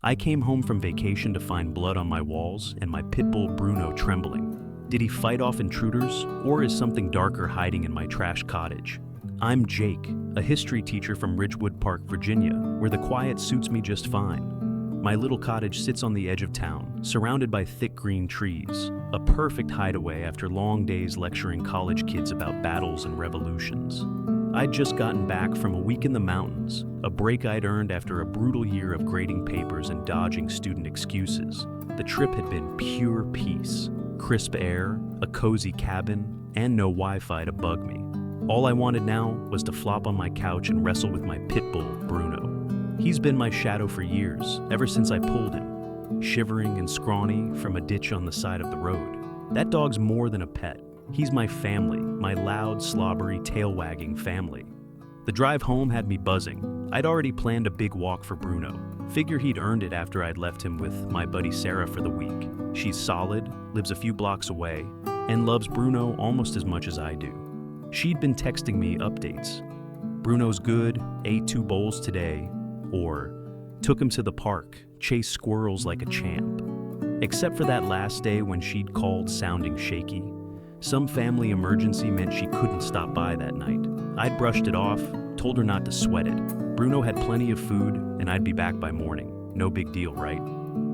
I came home from vacation to find blood on my walls and my Pitbull Bruno trembling. Did he fight off intruders, or is something darker hiding in my trash cottage? I'm Jake, a history teacher from Ridgewood Park, Virginia, where the quiet suits me just fine. My little cottage sits on the edge of town, surrounded by thick green trees, a perfect hideaway after long days lecturing college kids about battles and revolutions. I'd just gotten back from a week in the mountains, a break I'd earned after a brutal year of grading papers and dodging student excuses. The trip had been pure peace, crisp air, a cozy cabin, and no Wi-Fi to bug me. All I wanted now was to flop on my couch and wrestle with my Pitbull, Bruno. He's been my shadow for years, ever since I pulled him, shivering and scrawny from a ditch on the side of the road. That dog's more than a pet. He's my family, my loud, slobbery, tail-wagging family. The drive home had me buzzing. I'd already planned a big walk for Bruno. Figure he'd earned it after I'd left him with my buddy Sarah for the week. She's solid, lives a few blocks away, and loves Bruno almost as much as I do. She'd been texting me updates. Bruno's good, ate 2 bowls today, or took him to the park, chased squirrels like a champ. Except for that last day when she'd called sounding shaky. Some family emergency meant she couldn't stop by that night. I'd brushed it off, told her not to sweat it. Bruno had plenty of food, and I'd be back by morning. No big deal, right?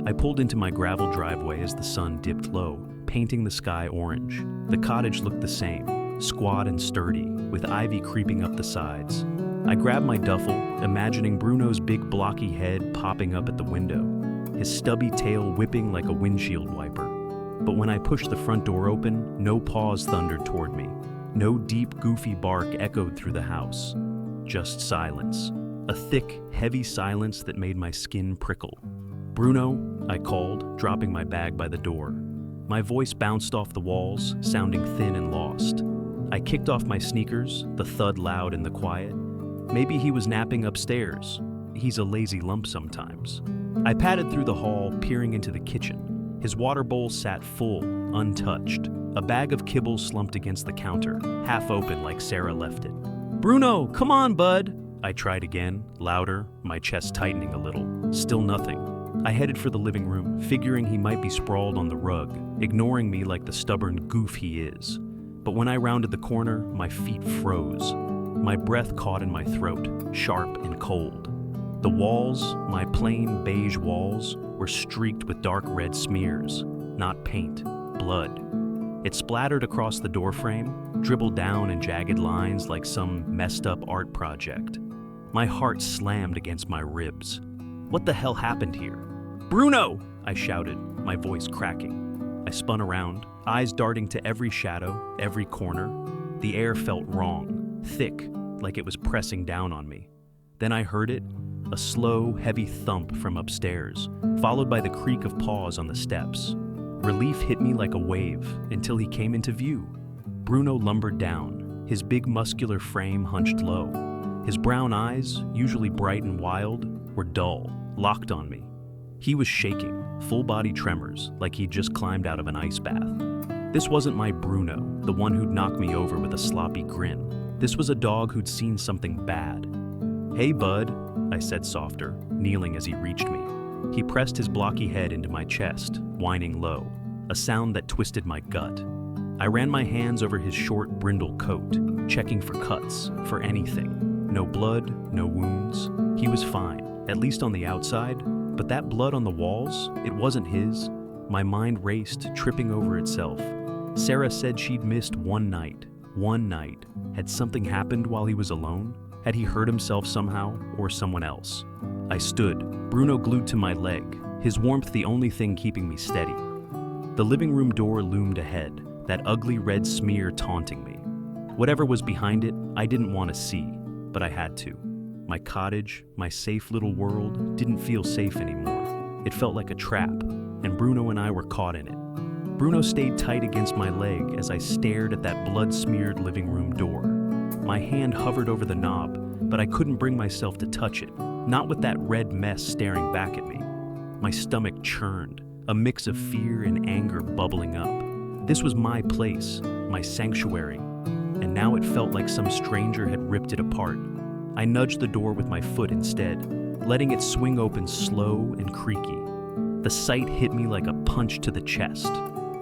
I pulled into my gravel driveway as the sun dipped low, painting the sky orange. The cottage looked the same, squat and sturdy, with ivy creeping up the sides. I grabbed my duffel, imagining Bruno's big blocky head popping up at the window, his stubby tail whipping like a windshield wiper. But when I pushed the front door open, no paws thundered toward me. No deep, goofy bark echoed through the house. Just silence. A thick, heavy silence that made my skin prickle. "Bruno," I called, dropping my bag by the door. My voice bounced off the walls, sounding thin and lost. I kicked off my sneakers, the thud loud in the quiet. Maybe he was napping upstairs. He's a lazy lump sometimes. I padded through the hall, peering into the kitchen. His water bowl sat full, untouched. A bag of kibble slumped against the counter, half open like Sarah left it. "Bruno, come on, bud!" I tried again, louder, my chest tightening a little. Still nothing. I headed for the living room, figuring he might be sprawled on the rug, ignoring me like the stubborn goof he is. But when I rounded the corner, my feet froze. My breath caught in my throat, sharp and cold. The walls, my plain beige walls, were streaked with dark red smears, not paint, blood. It splattered across the doorframe, dribbled down in jagged lines like some messed up art project. My heart slammed against my ribs. What the hell happened here? "Bruno!" I shouted, my voice cracking. I spun around, eyes darting to every shadow, every corner. The air felt wrong, thick, like it was pressing down on me. Then I heard it, a slow, heavy thump from upstairs, followed by the creak of paws on the steps. Relief hit me like a wave until he came into view. Bruno lumbered down, his big muscular frame hunched low. His brown eyes, usually bright and wild, were dull, locked on me. He was shaking, full-body tremors, like he'd just climbed out of an ice bath. This wasn't my Bruno, the one who'd knock me over with a sloppy grin. This was a dog who'd seen something bad. "Hey, bud," I said softer, kneeling as he reached me. He pressed his blocky head into my chest, whining low, a sound that twisted my gut. I ran my hands over his short, brindle coat, checking for cuts, for anything. No blood, no wounds. He was fine, at least on the outside, but that blood on the walls, it wasn't his. My mind raced, tripping over itself. Sarah said she'd missed one night. One night. Had something happened while he was alone? Had he hurt himself somehow, or someone else? I stood, Bruno glued to my leg, his warmth the only thing keeping me steady. The living room door loomed ahead, that ugly red smear taunting me. Whatever was behind it, I didn't want to see, but I had to. My cottage, my safe little world, didn't feel safe anymore. It felt like a trap, and Bruno and I were caught in it. Bruno stayed tight against my leg as I stared at that blood-smeared living room door. My hand hovered over the knob, but I couldn't bring myself to touch it, not with that red mess staring back at me. My stomach churned, a mix of fear and anger bubbling up. This was my place, my sanctuary, and now it felt like some stranger had ripped it apart. I nudged the door with my foot instead, letting it swing open slow and creaky. The sight hit me like a punch to the chest.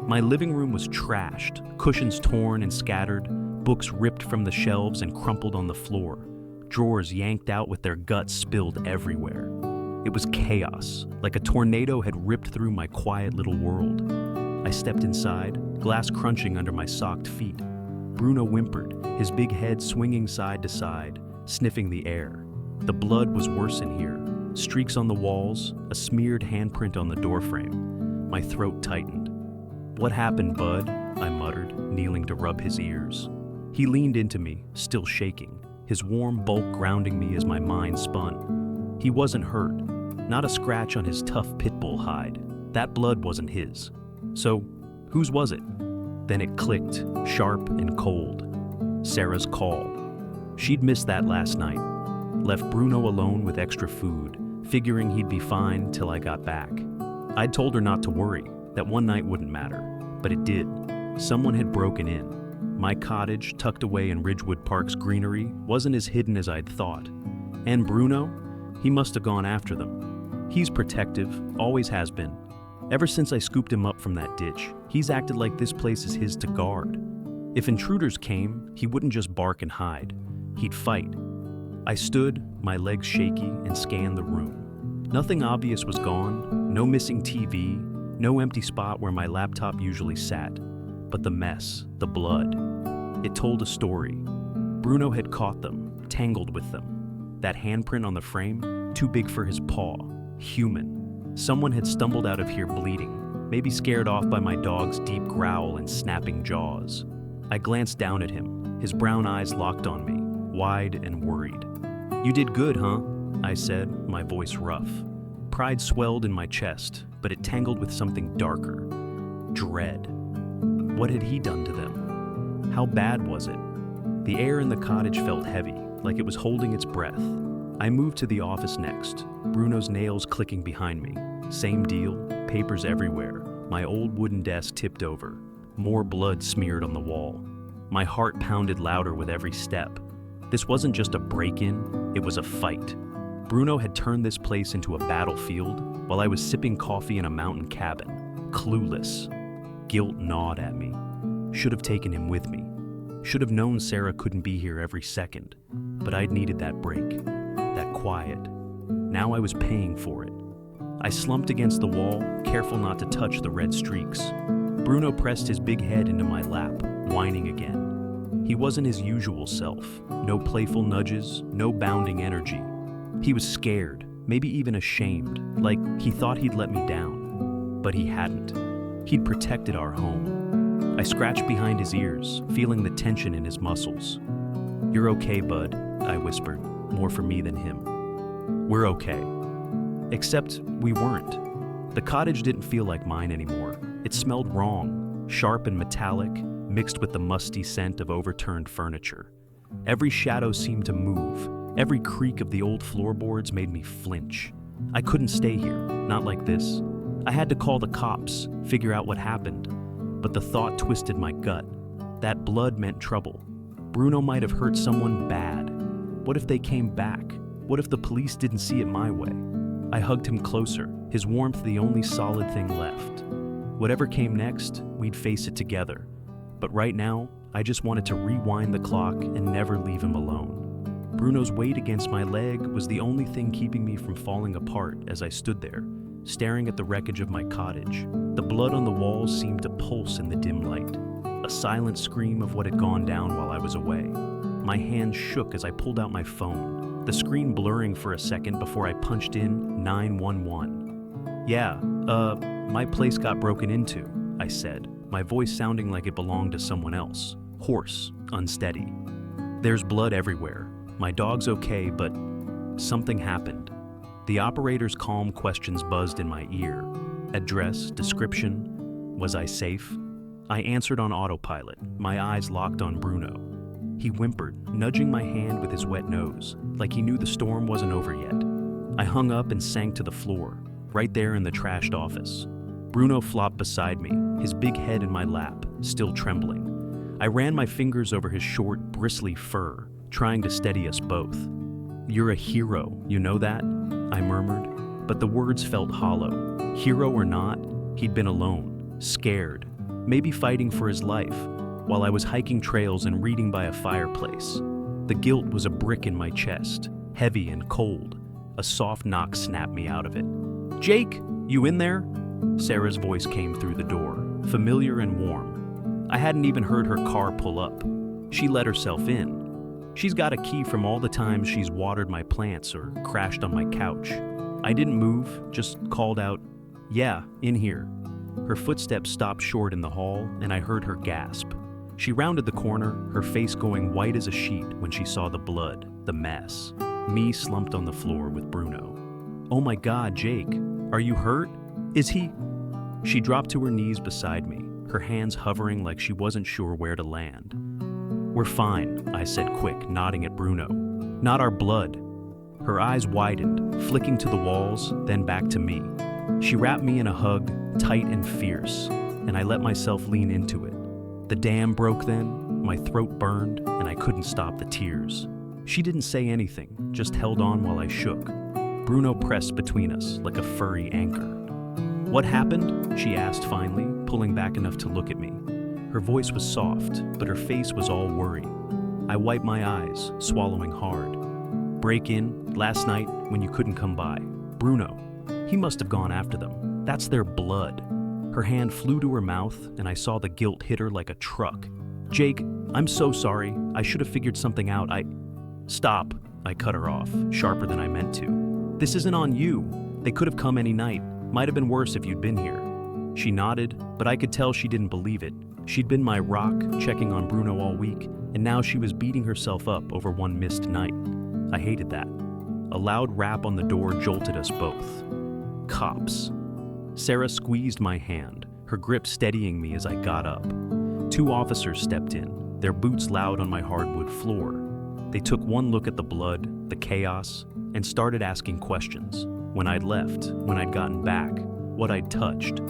My living room was trashed, cushions torn and scattered, books ripped from the shelves and crumpled on the floor, drawers yanked out with their guts spilled everywhere. It was chaos, like a tornado had ripped through my quiet little world. I stepped inside, glass crunching under my socked feet. Bruno whimpered, his big head swinging side to side, sniffing the air. The blood was worse in here. Streaks on the walls, a smeared handprint on the doorframe. My throat tightened. "What happened, bud?" I muttered, kneeling to rub his ears. He leaned into me, still shaking, his warm bulk grounding me as my mind spun. He wasn't hurt, not a scratch on his tough Pitbull hide. That blood wasn't his. So, whose was it? Then it clicked, sharp and cold. Sarah's call. She'd missed that last night. Left Bruno alone with extra food, figuring he'd be fine till I got back. I'd told her not to worry, that one night wouldn't matter, but it did. Someone had broken in. My cottage, tucked away in Ridgewood Park's greenery, wasn't as hidden as I'd thought. And Bruno? He must have gone after them. He's protective, always has been. Ever since I scooped him up from that ditch, he's acted like this place is his to guard. If intruders came, he wouldn't just bark and hide. He'd fight. I stood, my legs shaky, and scanned the room. Nothing obvious was gone, no missing TV, no empty spot where my laptop usually sat. But the mess, the blood, it told a story. Bruno had caught them, tangled with them. That handprint on the frame, too big for his paw, human. Someone had stumbled out of here bleeding, maybe scared off by my dog's deep growl and snapping jaws. I glanced down at him, his brown eyes locked on me, wide and worried. "You did good, huh?" I said, my voice rough. Pride swelled in my chest, but it tangled with something darker. Dread. What had he done to them? How bad was it? The air in the cottage felt heavy, like it was holding its breath. I moved to the office next, Bruno's nails clicking behind me. Same deal, papers everywhere, my old wooden desk tipped over, more blood smeared on the wall. My heart pounded louder with every step. This wasn't just a break-in, it was a fight. Bruno had turned this place into a battlefield while I was sipping coffee in a mountain cabin, clueless. Guilt gnawed at me. Should have taken him with me. Should have known Sarah couldn't be here every second, but I'd needed that break, that quiet. Now I was paying for it. I slumped against the wall, careful not to touch the red streaks. Bruno pressed his big head into my lap, whining again. He wasn't his usual self. No playful nudges, no bounding energy. He was scared, maybe even ashamed, like he thought he'd let me down. But he hadn't. He'd protected our home. I scratched behind his ears, feeling the tension in his muscles. "You're okay, bud," I whispered, more for me than him. "We're okay." Except we weren't. The cottage didn't feel like mine anymore. It smelled wrong, sharp and metallic, mixed with the musty scent of overturned furniture. Every shadow seemed to move. Every creak of the old floorboards made me flinch. I couldn't stay here, not like this. I had to call the cops, figure out what happened. But the thought twisted my gut. That blood meant trouble. Bruno might have hurt someone bad. What if they came back? What if the police didn't see it my way? I hugged him closer, his warmth the only solid thing left. Whatever came next, we'd face it together. But right now, I just wanted to rewind the clock and never leave him alone. Bruno's weight against my leg was the only thing keeping me from falling apart as I stood there, staring at the wreckage of my cottage. The blood on the walls seemed to pulse in the dim light, a silent scream of what had gone down while I was away. My hands shook as I pulled out my phone, the screen blurring for a second before I punched in 911. "Yeah, my place got broken into," I said, my voice sounding like it belonged to someone else, hoarse, unsteady. "There's blood everywhere. My dog's okay, but something happened." The operator's calm questions buzzed in my ear. Address, description, was I safe? I answered on autopilot, my eyes locked on Bruno. He whimpered, nudging my hand with his wet nose, like he knew the storm wasn't over yet. I hung up and sank to the floor, right there in the trashed office. Bruno flopped beside me, his big head in my lap, still trembling. I ran my fingers over his short, bristly fur, trying to steady us both. "You're a hero, you know that?" I murmured, but the words felt hollow. Hero or not, he'd been alone, scared, maybe fighting for his life, while I was hiking trails and reading by a fireplace. The guilt was a brick in my chest, heavy and cold. A soft knock snapped me out of it. "Jake, you in there?" Sarah's voice came through the door, familiar and warm. I hadn't even heard her car pull up. She let herself in. She's got a key from all the times she's watered my plants or crashed on my couch. I didn't move, just called out, "Yeah, in here." Her footsteps stopped short in the hall, and I heard her gasp. She rounded the corner, her face going white as a sheet when she saw the blood, the mess. Me slumped on the floor with Bruno. "Oh my God, Jake, are you hurt? Is he?" She dropped to her knees beside me, her hands hovering like she wasn't sure where to land. "We're fine," I said quick, nodding at Bruno. "Not our blood." Her eyes widened, flicking to the walls, then back to me. She wrapped me in a hug, tight and fierce, and I let myself lean into it. The dam broke then, my throat burned, and I couldn't stop the tears. She didn't say anything, just held on while I shook. Bruno pressed between us like a furry anchor. "What happened?" she asked finally, pulling back enough to look at me. Her voice was soft, but her face was all worry. I wiped my eyes, swallowing hard. "Break in, last night, when you couldn't come by. Bruno. He must have gone after them. That's their blood." Her hand flew to her mouth, and I saw the guilt hit her like a truck. "Jake, I'm so sorry. I should have figured something out. Stop," I cut her off, sharper than I meant to. "This isn't on you. They could have come any night. Might have been worse if you'd been here." She nodded, but I could tell she didn't believe it. She'd been my rock, checking on Bruno all week, and now she was beating herself up over one missed night. I hated that. A loud rap on the door jolted us both. Cops. Sarah squeezed my hand, her grip steadying me as I got up. 2 officers stepped in, their boots loud on my hardwood floor. They took one look at the blood, the chaos, and started asking questions. When I'd left, when I'd gotten back, what I'd touched.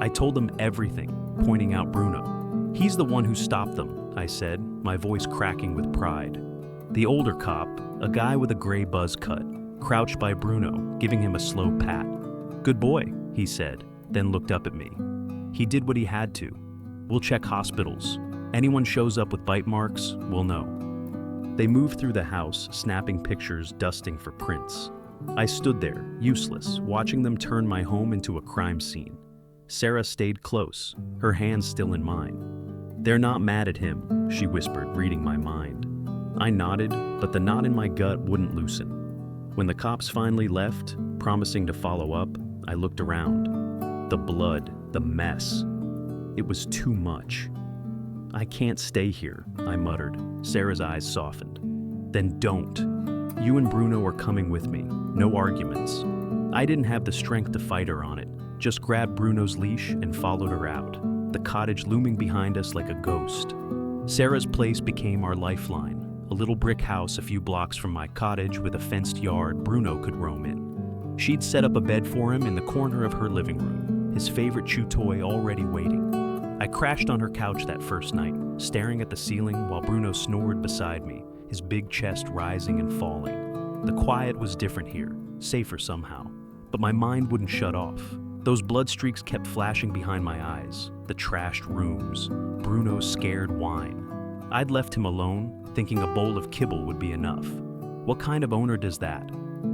I told them everything, pointing out Bruno. "He's the one who stopped them," I said, my voice cracking with pride. The older cop, a guy with a gray buzz cut, crouched by Bruno, giving him a slow pat. "Good boy," he said, then looked up at me. "He did what he had to. We'll check hospitals. Anyone shows up with bite marks, we'll know." They moved through the house, snapping pictures, dusting for prints. I stood there, useless, watching them turn my home into a crime scene. Sarah stayed close, her hands still in mine. "They're not mad at him," she whispered, reading my mind. I nodded, but the knot in my gut wouldn't loosen. When the cops finally left, promising to follow up, I looked around. The blood, the mess. It was too much. "I can't stay here," I muttered. Sarah's eyes softened. "Then don't. You and Bruno are coming with me. No arguments." I didn't have the strength to fight her on it, just grabbed Bruno's leash and followed her out, the cottage looming behind us like a ghost. Sarah's place became our lifeline, a little brick house a few blocks from my cottage with a fenced yard Bruno could roam in. She'd set up a bed for him in the corner of her living room, his favorite chew toy already waiting. I crashed on her couch that first night, staring at the ceiling while Bruno snored beside me, his big chest rising and falling. The quiet was different here, safer somehow, but my mind wouldn't shut off. Those blood streaks kept flashing behind my eyes, the trashed rooms, Bruno's scared whine. I'd left him alone, thinking a bowl of kibble would be enough. What kind of owner does that?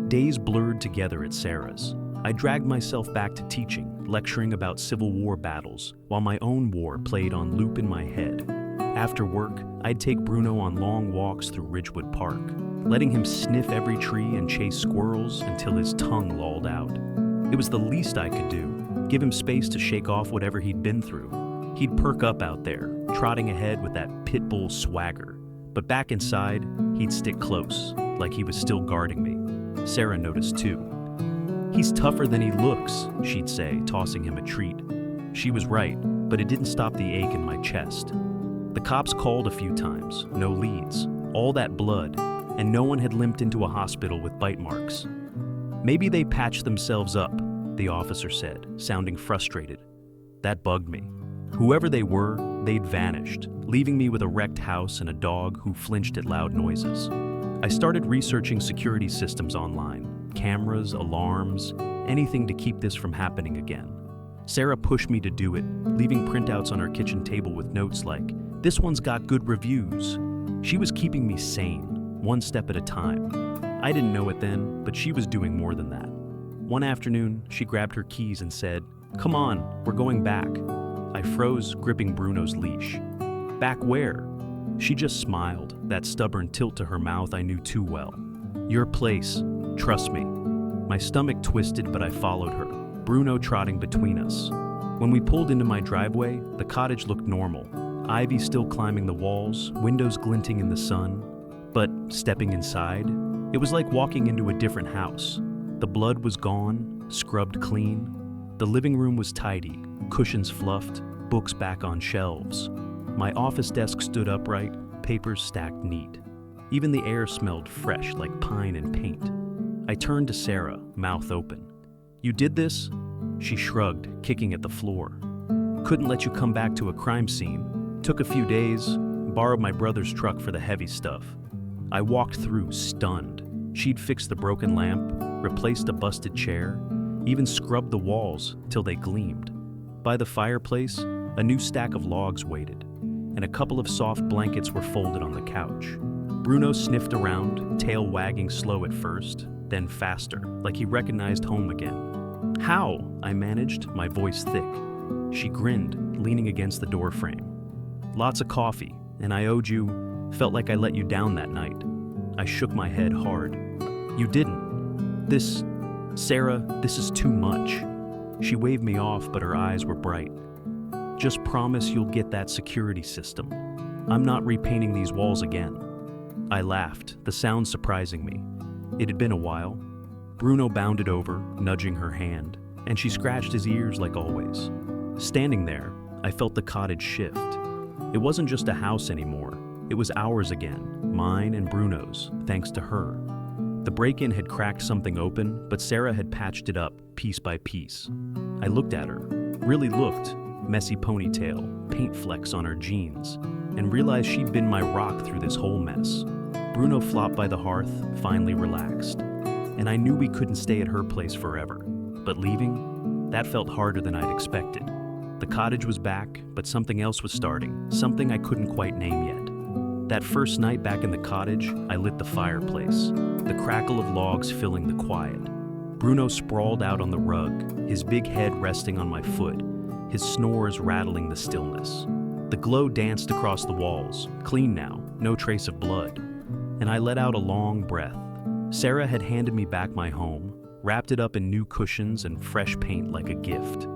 Days blurred together at Sarah's. I dragged myself back to teaching, lecturing about Civil War battles, while my own war played on loop in my head. After work, I'd take Bruno on long walks through Ridgewood Park, letting him sniff every tree and chase squirrels until his tongue lolled out. It was the least I could do, give him space to shake off whatever he'd been through. He'd perk up out there, trotting ahead with that Pitbull swagger. But back inside, he'd stick close, like he was still guarding me. Sarah noticed too. "He's tougher than he looks," she'd say, tossing him a treat. She was right, but it didn't stop the ache in my chest. The cops called a few times, no leads, all that blood, and no one had limped into a hospital with bite marks. "Maybe they patched themselves up," the officer said, sounding frustrated. That bugged me. Whoever they were, they'd vanished, leaving me with a wrecked house and a dog who flinched at loud noises. I started researching security systems online, cameras, alarms, anything to keep this from happening again. Sarah pushed me to do it, leaving printouts on her kitchen table with notes like, "This one's got good reviews." She was keeping me sane, one step at a time. I didn't know it then, but she was doing more than that. One afternoon, she grabbed her keys and said, "Come on, we're going back." I froze, gripping Bruno's leash. "Back where?" She just smiled, that stubborn tilt to her mouth I knew too well. "Your place, trust me." My stomach twisted, but I followed her, Bruno trotting between us. When we pulled into my driveway, the cottage looked normal. Ivy still climbing the walls, windows glinting in the sun. But stepping inside, it was like walking into a different house. The blood was gone, scrubbed clean. The living room was tidy, cushions fluffed, books back on shelves. My office desk stood upright, papers stacked neat. Even the air smelled fresh like pine and paint. I turned to Sarah, mouth open. "You did this?" She shrugged, kicking at the floor. "Couldn't let you come back to a crime scene. Took a few days, borrowed my brother's truck for the heavy stuff." I walked through, stunned. She'd fixed the broken lamp, replaced a busted chair, even scrubbed the walls till they gleamed. By the fireplace, a new stack of logs waited, and a couple of soft blankets were folded on the couch. Bruno sniffed around, tail wagging slow at first, then faster, like he recognized home again. "How?" I managed, my voice thick. She grinned, leaning against the doorframe. "Lots of coffee, and I owed you, felt like I let you down that night." I shook my head hard. "You didn't. Sarah, this is too much." She waved me off, but her eyes were bright. "Just promise you'll get that security system. I'm not repainting these walls again." I laughed, the sound surprising me. It had been a while. Bruno bounded over, nudging her hand, and she scratched his ears like always. Standing there, I felt the cottage shift. It wasn't just a house anymore. It was ours again, mine and Bruno's, thanks to her. The break-in had cracked something open, but Sarah had patched it up, piece by piece. I looked at her, really looked, messy ponytail, paint flecks on her jeans, and realized she'd been my rock through this whole mess. Bruno flopped by the hearth, finally relaxed, and I knew we couldn't stay at her place forever. But leaving, that felt harder than I'd expected. The cottage was back, but something else was starting, something I couldn't quite name yet. That first night back in the cottage, I lit the fireplace, the crackle of logs filling the quiet. Bruno sprawled out on the rug, his big head resting on my foot, his snores rattling the stillness. The glow danced across the walls, clean now, no trace of blood, and I let out a long breath. Sarah had handed me back my home, wrapped it up in new cushions and fresh paint like a gift.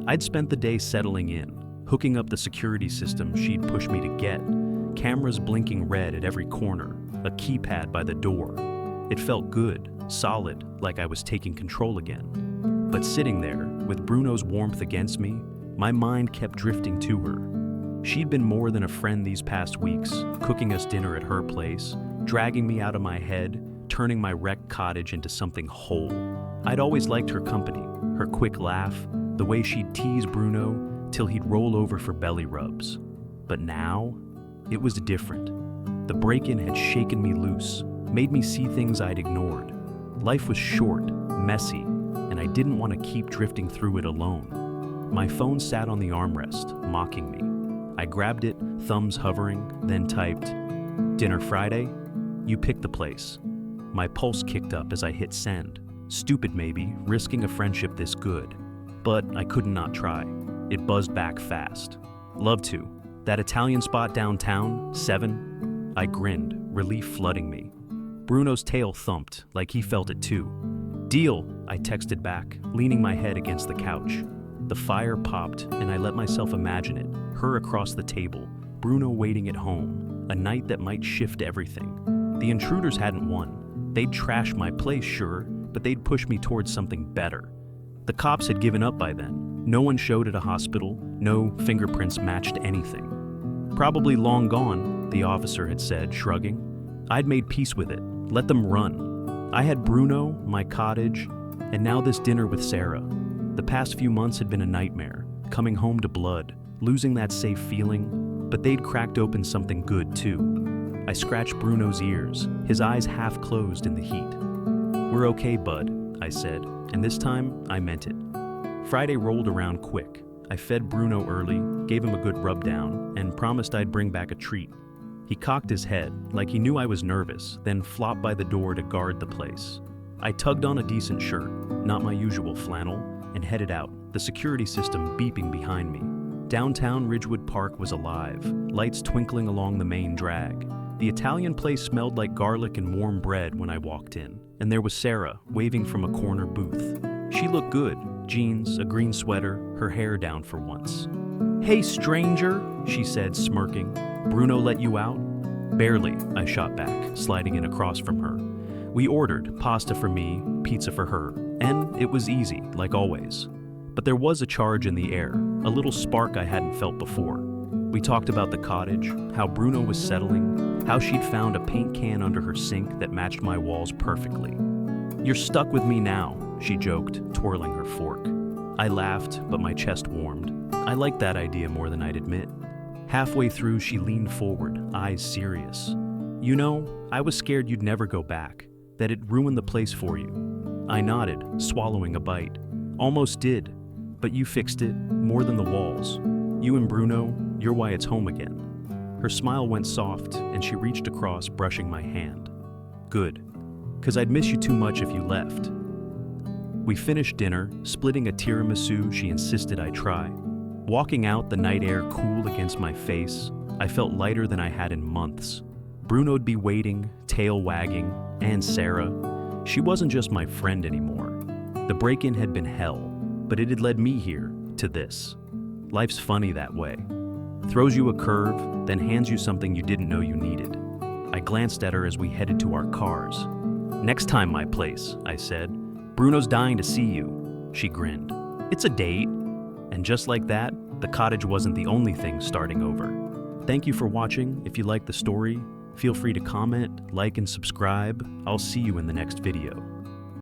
I'd spent the day settling in, hooking up the security system she'd pushed me to get, cameras blinking red at every corner, a keypad by the door. It felt good, solid, like I was taking control again. But sitting there, with Bruno's warmth against me, my mind kept drifting to her. She'd been more than a friend these past weeks, cooking us dinner at her place, dragging me out of my head, turning my wrecked cottage into something whole. I'd always liked her company, her quick laugh, the way she'd tease Bruno till he'd roll over for belly rubs. But now, it was different. The break-in had shaken me loose, made me see things I'd ignored. Life was short, messy, and I didn't want to keep drifting through it alone. My phone sat on the armrest, mocking me. I grabbed it, thumbs hovering, then typed, "Dinner Friday? You pick the place." My pulse kicked up as I hit send. Stupid maybe, risking a friendship this good. But I couldn't not try. It buzzed back fast. "Love to. That Italian spot downtown, 7? I grinned, relief flooding me. Bruno's tail thumped, like he felt it too. "Deal," I texted back, leaning my head against the couch. The fire popped, and I let myself imagine it, her across the table, Bruno waiting at home, a night that might shift everything. The intruders hadn't won. They'd trash my place, sure, but they'd push me towards something better. The cops had given up by then. No one showed at a hospital, no fingerprints matched anything. "Probably long gone," the officer had said, shrugging. I'd made peace with it, let them run. I had Bruno, my cottage, and now this dinner with Sarah. The past few months had been a nightmare, coming home to blood, losing that safe feeling, but they'd cracked open something good too. I scratched Bruno's ears, his eyes half closed in the heat. "We're okay, bud. I said, and this time I meant it. Friday rolled around quick. I fed Bruno early, gave him a good rub down, and promised I'd bring back a treat. He cocked his head, like he knew I was nervous, then flopped by the door to guard the place. I tugged on a decent shirt, not my usual flannel, and headed out, the security system beeping behind me. Downtown Ridgewood Park was alive, lights twinkling along the main drag. The Italian place smelled like garlic and warm bread when I walked in, and there was Sarah, waving from a corner booth. She looked good, jeans, a green sweater, her hair down for once. "Hey, stranger," she said, smirking. "Bruno let you out?" "Barely," I shot back, sliding in across from her. We ordered pasta for me, pizza for her, and it was easy, like always. But there was a charge in the air, a little spark I hadn't felt before. We talked about the cottage, how Bruno was settling, how she'd found a paint can under her sink that matched my walls perfectly. "You're stuck with me now," she joked, twirling her fork. I laughed, but my chest warmed. I liked that idea more than I'd admit. Halfway through, she leaned forward, eyes serious. "You know, I was scared you'd never go back, that it'd ruin the place for you." I nodded, swallowing a bite. "Almost did, but you fixed it, more than the walls. You and Bruno, you're why it's home again." Her smile went soft, and she reached across, brushing my hand. "Good, 'cause I'd miss you too much if you left." We finished dinner, splitting a tiramisu she insisted I try. Walking out, the night air cool against my face, I felt lighter than I had in months. Bruno'd be waiting, tail wagging, and Sarah. She wasn't just my friend anymore. The break-in had been hell, but it had led me here, to this. Life's funny that way. Throws you a curve, then hands you something you didn't know you needed. I glanced at her as we headed to our cars. "Next time, my place," I said. "Bruno's dying to see you." She grinned. "It's a date." And just like that, the cottage wasn't the only thing starting over. Thank you for watching. If you liked the story, feel free to comment, like, and subscribe. I'll see you in the next video.